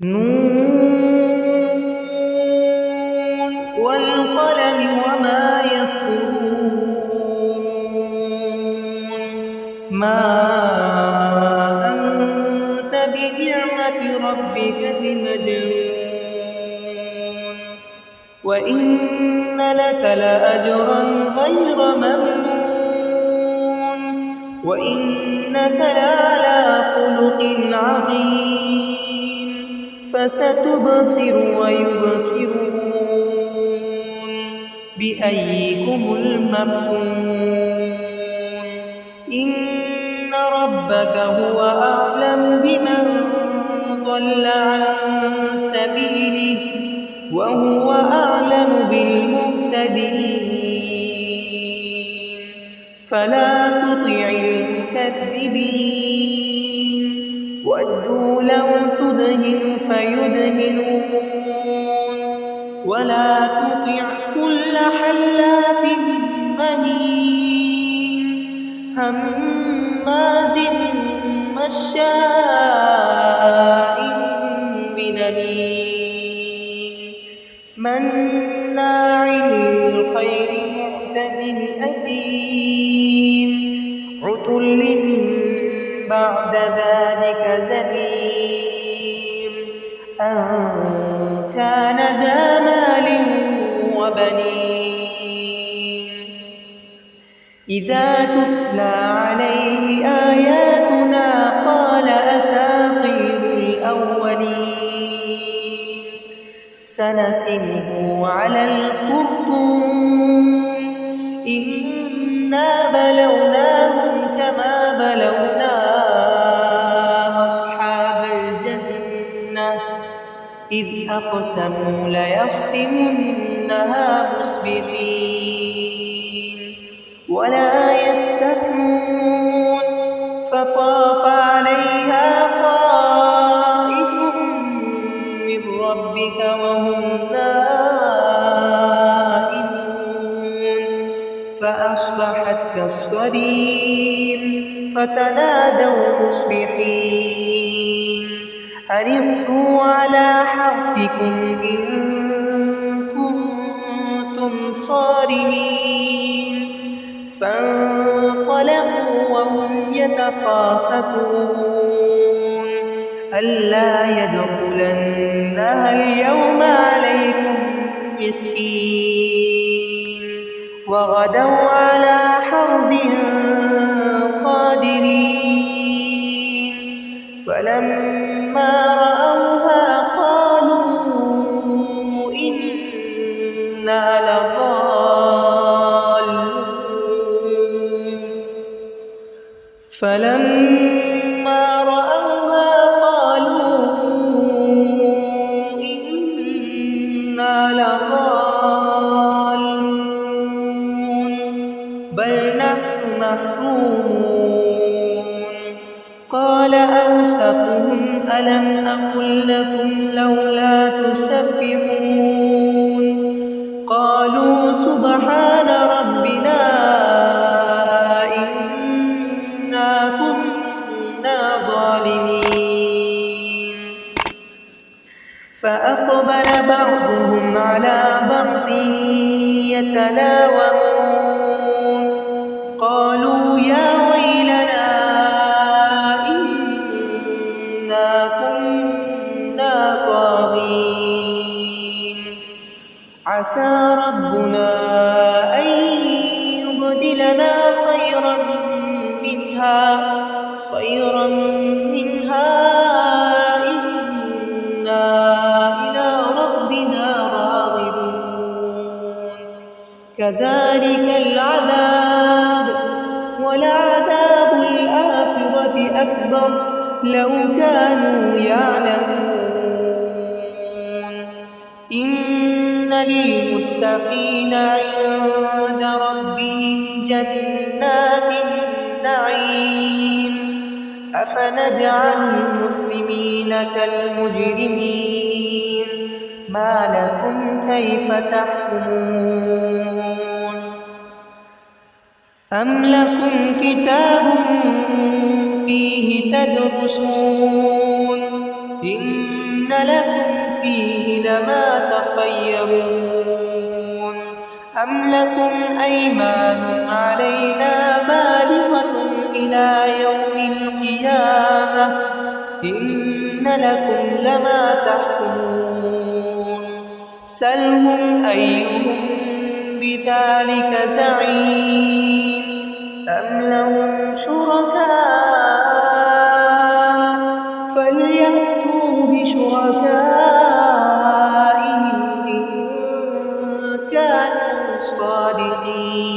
نون والقلم وما يسطرون ما أنت بنعمة ربك بمجنون وإن لك لأجرا غير ممنون وإنك لعلى خلق عظيم فستبصر ويبصرون بأيكم المفتون إن ربك هو أعلم بمن ضل عن سبيله وهو أعلم بالمهتدين فلا تطع المكذبين ودوا لو تدهن فيدهنون ولا تطع كل حلاف مهين هماز مشاء بنميم مناع للخير معتد أثيم عتل بعد ذلك زنيم أن كان ذا مال وبنين إذا تتلى عليه آياتنا قال أساطير الأولين سنسمه على الخرطوم إنا بلوناهم كما بلونا أصحاب الجنة إذ أقسموا ليصرمنها مصبحين ولا يستثنون فطاف عليها طائف من ربك وهم نائمون فأصبحت كالصريم فتنادوا مصبحين أن اغدوا على حرثكم إن كنتم صارمين فانطلقوا وهم يتخافتون ألا يدخلنها اليوم عليكم مسكين وغدوا على حرد قادرين فلما رأوها قالوا إنا لضالون فلما رأوها قالوا إنا لضالون بل نحن محرومون قال أوسطهم ألم أقل لكم لولا تسبحون قالوا سبحان ربنا إنا كنا ظالمين فأقبل بعضهم على بعض يتلاومون قالوا يا ويلنا إنا كنا طاغين عسى ربنا أن يبدلنا خيرا منها إنا إلى ربنا راغبون كذلك العذاب ولعذاب الآخرة أكبر لو كانوا يعلمون إن للمتقين عند ربهم جنات النعيم أفنجعل المسلمين كالمجرمين ما لكم كيف تحكمون أم لكم كتاب فيه تدرسون إن لكم فيه لما تخيرون أم لكم أيمان علينا بالغة إلى يوم القيامة إن لكم لما تحكمون سلهم أيهم بذلك زعيم أم لهم شركاء فليأتوا بشركائهم إن كانوا صادقين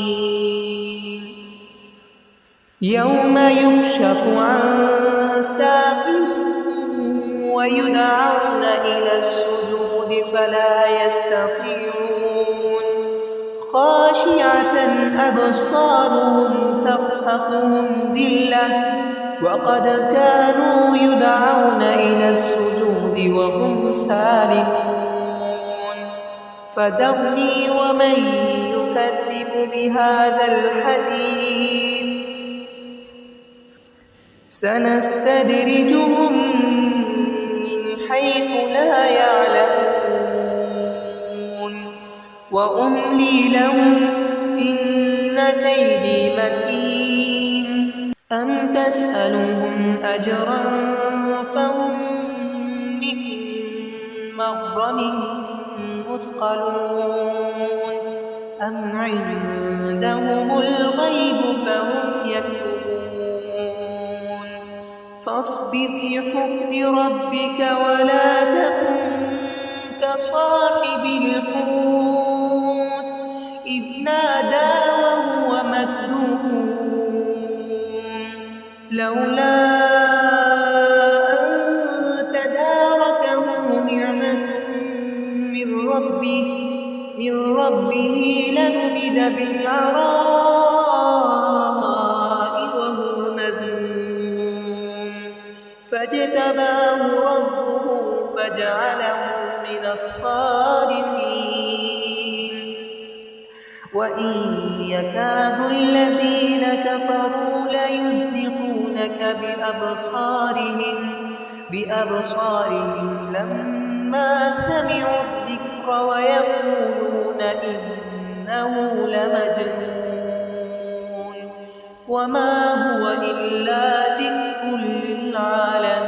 يوم يكشف عن ساق ويدعون إلى السجود فلا يستطيعون خاشعة أبصارهم ترهقهم ذلة وقد كانوا يدعون إلى السجود وهم سالمون فذرني ومن يكذب بهذا الحديث سنستدرجهم من حيث لا يعلمون وأملي لهم إن كيدي متين أم تسألهم أجرا فهم من مغرم مثقلون أم عندهم الغيب فهم يكتبون فاصبر لحكم ربك ولا تكن كصاحب الحوت إذ نادى وهو مكذوب لولا أن تداركه نعمة من ربه لنبذ بالعراء وهو مذموم فاجتباه ربه فجعله من الصالحين وإن يكاد الذين كفروا ليزلقونك بأبصارهم لما سمعوا الذكر ويقولون إنه لمجنون وما هو إلا ذكر للعالمين.